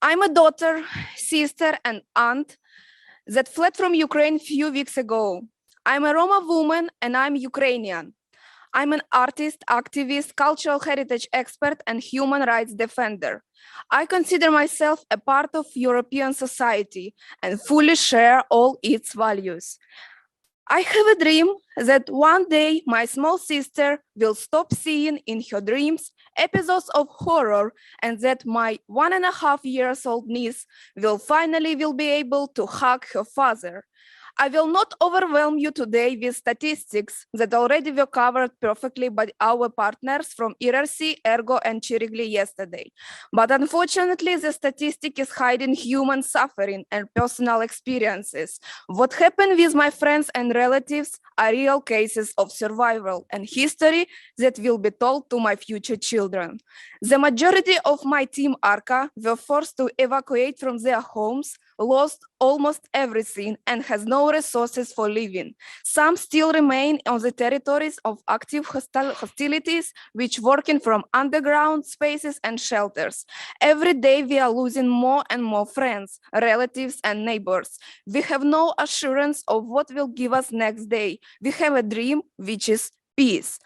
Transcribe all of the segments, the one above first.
I'm a daughter, sister, and aunt that fled from Ukraine a few weeks ago. I'm a Roma woman and I'm Ukrainian. I'm an artist, activist, cultural heritage expert, and human rights defender. I consider myself a part of European society and fully share all its values. I have a dream that one day my small sister will stop seeing in her dreams episodes of horror and that my 1.5 years old niece will finally be able to hug her father. I will not overwhelm you today with statistics that already were covered perfectly by our partners from ERC, Ergo, and Chirigli yesterday. But unfortunately, the statistic is hiding human suffering and personal experiences. What happened with my friends and relatives are real cases of survival and history that will be told to my future children. The majority of my team ARCA were forced to evacuate from their homes, lost almost everything, and has no resources for living. Some still remain on the territories of active hostilities, which working from underground spaces and shelters. Every day we are losing more and more friends, relatives, and neighbors. We have no assurance of what will give us next day. We have a dream, which is peace.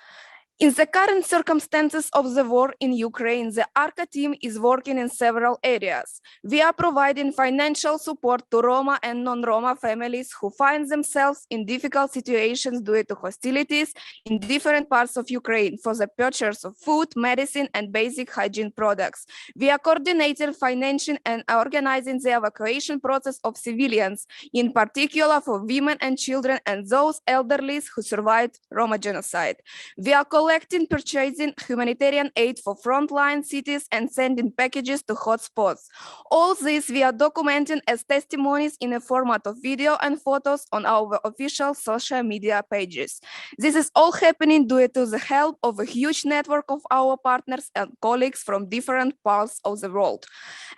In the current circumstances of the war in Ukraine, the ARCA team is working in several areas. We are providing financial support to Roma and non-Roma families who find themselves in difficult situations due to hostilities in different parts of Ukraine for the purchase of food, medicine, and basic hygiene products. We are coordinating, financing, and organizing the evacuation process of civilians, in particular for women and children and those elderly who survived Roma genocide. We are collecting, purchasing humanitarian aid for frontline cities and sending packages to hotspots. All this we are documenting as testimonies in a format of video and photos on our official social media pages. This is all happening due to the help of a huge network of our partners and colleagues from different parts of the world.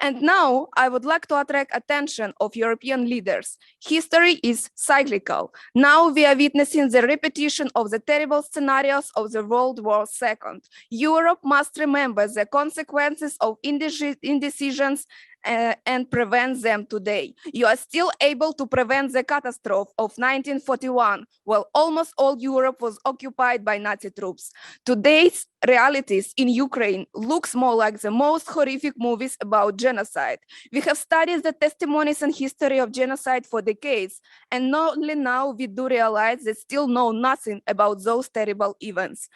And now I would like to attract attention of European leaders. History is cyclical. Now we are witnessing the repetition of the terrible scenarios of the World War II. Europe must remember the consequences of indecisions and prevent them today. You are still able to prevent the catastrophe of 1941, while almost all Europe was occupied by Nazi troops. Today's realities in Ukraine looks more like the most horrific movies about genocide. We have studied the testimonies and history of genocide for decades, and only now we do realize that still know nothing about those terrible events.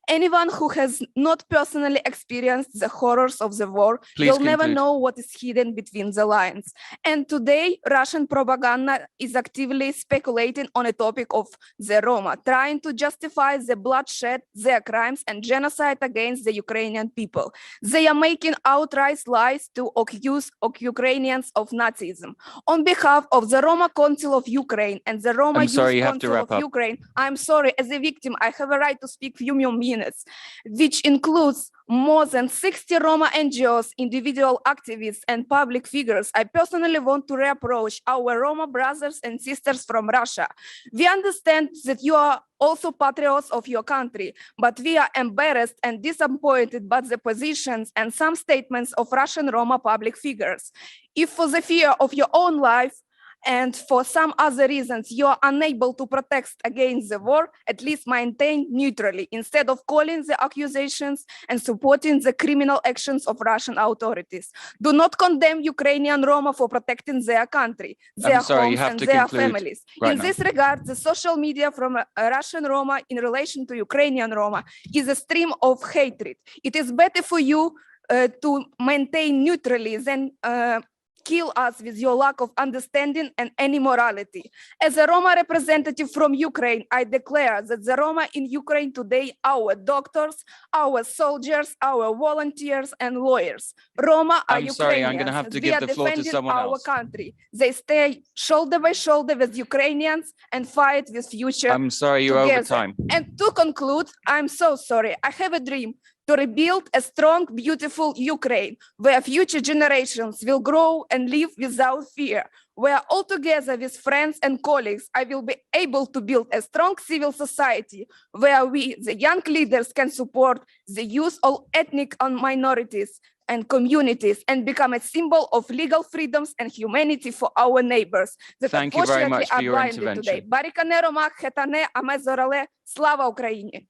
Anyone who has not personally experienced the horrors of the war will never know what is hidden between the lines. And today, Russian propaganda is actively speculating on a topic of the Roma, trying to justify the bloodshed, their crimes, and genocide against the Ukrainian people. They are making outright lies to accuse Ukrainians of Nazism. On behalf of the Roma Council of Ukraine and the Roma Youth Council of Ukraine, I'm sorry, as a victim, I have a right to speak few more minutes, which includes more than 60 Roma NGOs, individual activists, and public figures. I personally want to reapproach our Roma brothers and sisters from Russia. We understand that you are also patriots of your country, but we are embarrassed and disappointed by the positions and some statements of Russian Roma public figures. If for the fear of your own life, and for some other reasons you are unable to protest against the war, at least maintain neutrally instead of calling the accusations and supporting the criminal actions of Russian authorities. Do not condemn Ukrainian Roma for protecting their country, their homes, and their families. In this regard, the social media from Russian Roma in relation to Ukrainian Roma is a stream of hatred. It is better for you to maintain neutrally than kill us with your lack of understanding and any morality. As a Roma representative from Ukraine, I declare that the Roma in Ukraine today are our doctors, our soldiers, our volunteers, and lawyers. Roma are Ukrainians. Sorry, I'm going to have to give the floor to someone else. Our country. They stay shoulder by shoulder with Ukrainians and fight with future. I'm sorry, you're together. over time. And to conclude, I'm so sorry. I have a dream to rebuild a strong, beautiful Ukraine, where future generations will grow and live without fear, where all together with friends and colleagues, I will be able to build a strong civil society, where we, the young leaders, can support the youth of ethnic minorities, and communities and become a symbol of legal freedoms and humanity for our neighbors that Thank you very unfortunately much for are your blinded today. intervention. Барикане Ромак, Хетане, Аме Зорале, Слава Україні!